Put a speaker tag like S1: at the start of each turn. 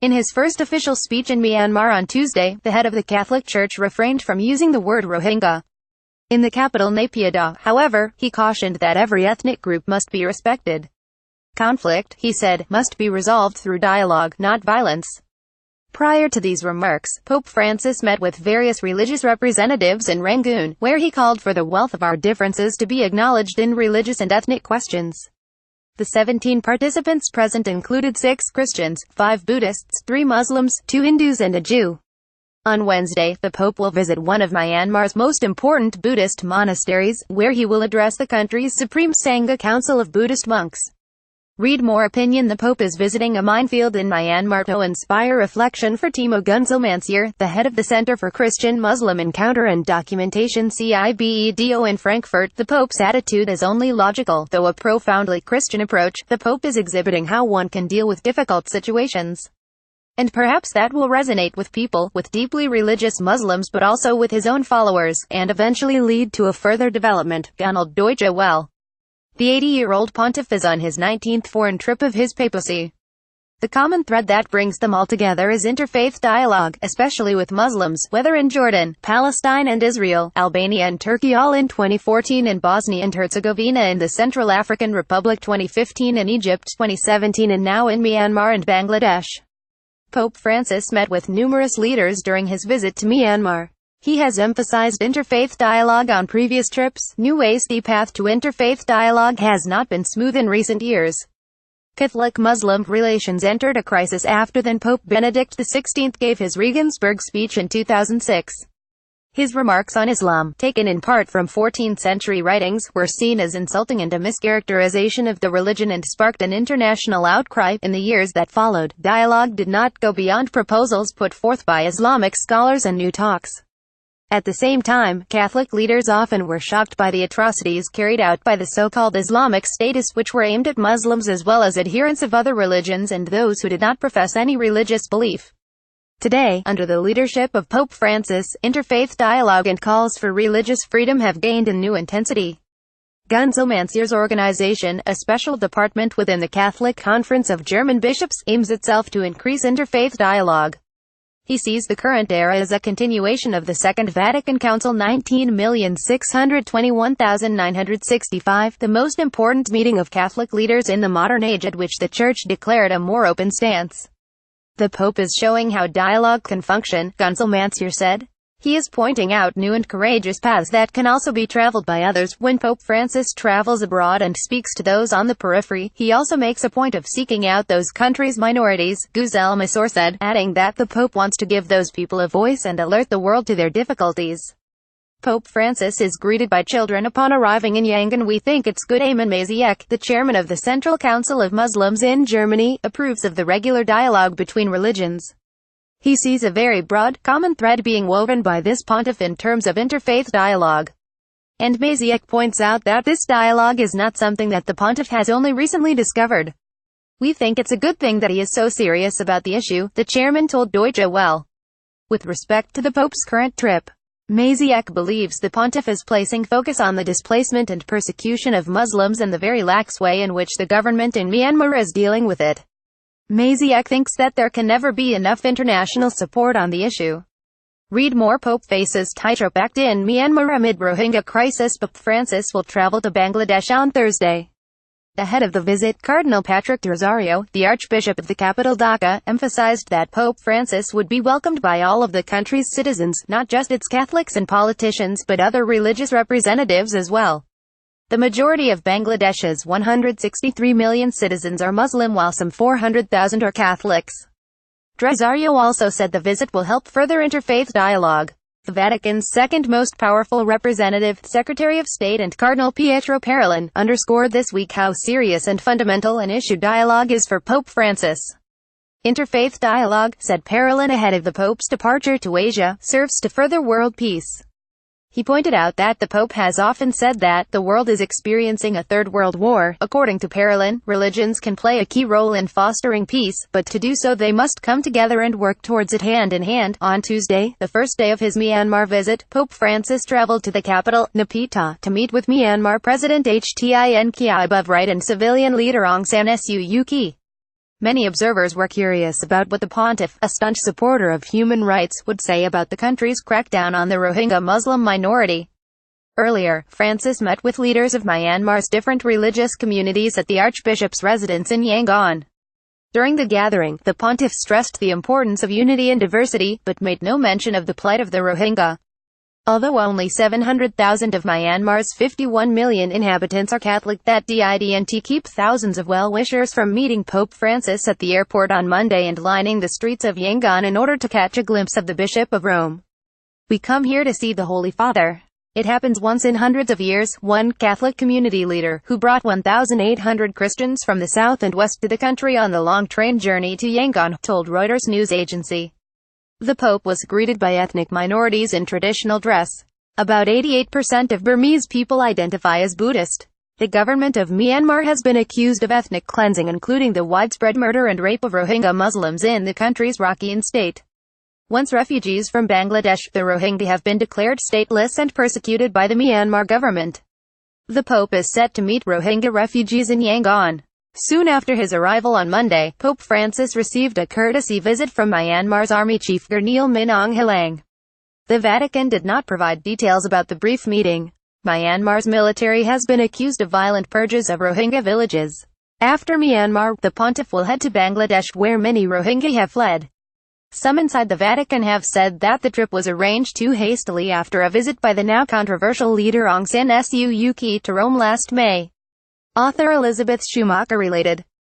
S1: In his first official speech in Myanmar on Tuesday, the head of the Catholic Church refrained from using the word Rohingya in the capital Naypyidaw. However, he cautioned that every ethnic group must be respected. Conflict, he said, must be resolved through dialogue, not violence. Prior to these remarks, Pope Francis met with various religious representatives in Rangoon, where he called for the wealth of our differences to be acknowledged in religious and ethnic questions. The 17 participants present included 6 Christians, 5 Buddhists, 3 Muslims, 2 Hindus and a Jew. On Wednesday, the Pope will visit one of Myanmar's most important Buddhist monasteries, where he will address the country's Supreme Sangha Council of Buddhist monks. Read more. Opinion. The Pope is visiting a minefield in Myanmar to inspire reflection for Timo Gunzelmansur, the head of the Center for Christian-Muslim Encounter and Documentation CIBEDO in Frankfurt. The Pope's attitude is only logical, though a profoundly Christian approach. The Pope is exhibiting how one can deal with difficult situations. And perhaps that will resonate with people, with deeply religious Muslims but also with his own followers, and eventually lead to a further development. Guneld Deutsche Welle. The 80-year-old pontiff is on his 19th foreign trip of his papacy. The common thread that brings them all together is interfaith dialogue, especially with Muslims, whether in Jordan, Palestine and Israel, Albania and Turkey all in 2014, in Bosnia and Herzegovina and the Central African Republic 2015, in Egypt 2017, and now in Myanmar and Bangladesh. Pope Francis met with numerous leaders during his visit to Myanmar. He has emphasized interfaith dialogue on previous trips. New ways. The path to interfaith dialogue has not been smooth in recent years. Catholic-Muslim relations entered a crisis after then Pope Benedict XVI gave his Regensburg speech in 2006. His remarks on Islam, taken in part from 14th-century writings, were seen as insulting and a mischaracterization of the religion and sparked an international outcry. In the years that followed, dialogue did not go beyond proposals put forth by Islamic scholars and new talks. At the same time, Catholic leaders often were shocked by the atrocities carried out by the so-called Islamic Statists, which were aimed at Muslims as well as adherents of other religions and those who did not profess any religious belief. Today, under the leadership of Pope Francis, interfaith dialogue and calls for religious freedom have gained in new intensity. Gunzelmansur's organization, a special department within the Catholic Conference of German Bishops, aims itself to increase interfaith dialogue. He sees the current era as a continuation of the Second Vatican Council 19,621,965, the most important meeting of Catholic leaders in the modern age, at which the Church declared a more open stance. The Pope is showing how dialogue can function, Gunzelmansur said. He is pointing out new and courageous paths that can also be traveled by others. When Pope Francis travels abroad and speaks to those on the periphery, he also makes a point of seeking out those countries' minorities, Gunzelmansur said, adding that the Pope wants to give those people a voice and alert the world to their difficulties. Pope Francis is greeted by children upon arriving in Yangon. We think it's good. Ayman Maziek, the chairman of the Central Council of Muslims in Germany, approves of the regular dialogue between religions. He sees a very broad, common thread being woven by this pontiff in terms of interfaith dialogue. And Maziek points out that this dialogue is not something that the pontiff has only recently discovered. We think it's a good thing that he is so serious about the issue, the chairman told Deutsche Welle. With respect to the Pope's current trip, Maziek believes the pontiff is placing focus on the displacement and persecution of Muslims and the very lax way in which the government in Myanmar is dealing with it. Maziek thinks that there can never be enough international support on the issue. Read more. Pope faces tightrope act in Myanmar amid Rohingya crisis. Pope Francis will travel to Bangladesh on Thursday. Ahead of the visit, Cardinal Patrick Rosario, the Archbishop of the capital Dhaka, emphasized that Pope Francis would be welcomed by all of the country's citizens, not just its Catholics and politicians but other religious representatives as well. The majority of Bangladesh's 163 million citizens are Muslim while some 400,000 are Catholics. Rosario also said the visit will help further interfaith dialogue. The Vatican's second most powerful representative, Secretary of State and Cardinal Pietro Parolin, underscored this week how serious and fundamental an issue dialogue is for Pope Francis. Interfaith dialogue, said Parolin ahead of the Pope's departure to Asia, serves to further world peace. He pointed out that the Pope has often said that the world is experiencing a third world war. According to Parolin, religions can play a key role in fostering peace, but to do so they must come together and work towards it hand in hand. On Tuesday, the first day of his Myanmar visit, Pope Francis traveled to the capital, Naypyidaw, to meet with Myanmar President Hin Kyaibov Right and civilian leader Aung San Suu Kyi. Many observers were curious about what the pontiff, a staunch supporter of human rights, would say about the country's crackdown on the Rohingya Muslim minority. Earlier, Francis met with leaders of Myanmar's different religious communities at the Archbishop's residence in Yangon. During the gathering, the pontiff stressed the importance of unity and diversity, but made no mention of the plight of the Rohingya. Although only 700,000 of Myanmar's 51 million inhabitants are Catholic, that didn't keep thousands of well-wishers from meeting Pope Francis at the airport on Monday and lining the streets of Yangon in order to catch a glimpse of the Bishop of Rome. "We come here to see the Holy Father. It happens once in hundreds of years," one Catholic community leader, who brought 1,800 Christians from the south and west to the country on the long train journey to Yangon, told Reuters news agency. The Pope was greeted by ethnic minorities in traditional dress. About 88% of Burmese people identify as Buddhist. The government of Myanmar has been accused of ethnic cleansing, including the widespread murder and rape of Rohingya Muslims in the country's Rakhine state. Once refugees from Bangladesh, the Rohingya have been declared stateless and persecuted by the Myanmar government. The Pope is set to meet Rohingya refugees in Yangon. Soon after his arrival on Monday, Pope Francis received a courtesy visit from Myanmar's Army Chief Colonel Min Aung Hlaing. The Vatican did not provide details about the brief meeting. Myanmar's military has been accused of violent purges of Rohingya villages. After Myanmar, the pontiff will head to Bangladesh, where many Rohingya have fled. Some inside the Vatican have said that the trip was arranged too hastily after a visit by the now controversial leader Aung San Suu Kyi to Rome last May. Author Elizabeth Schumacher related.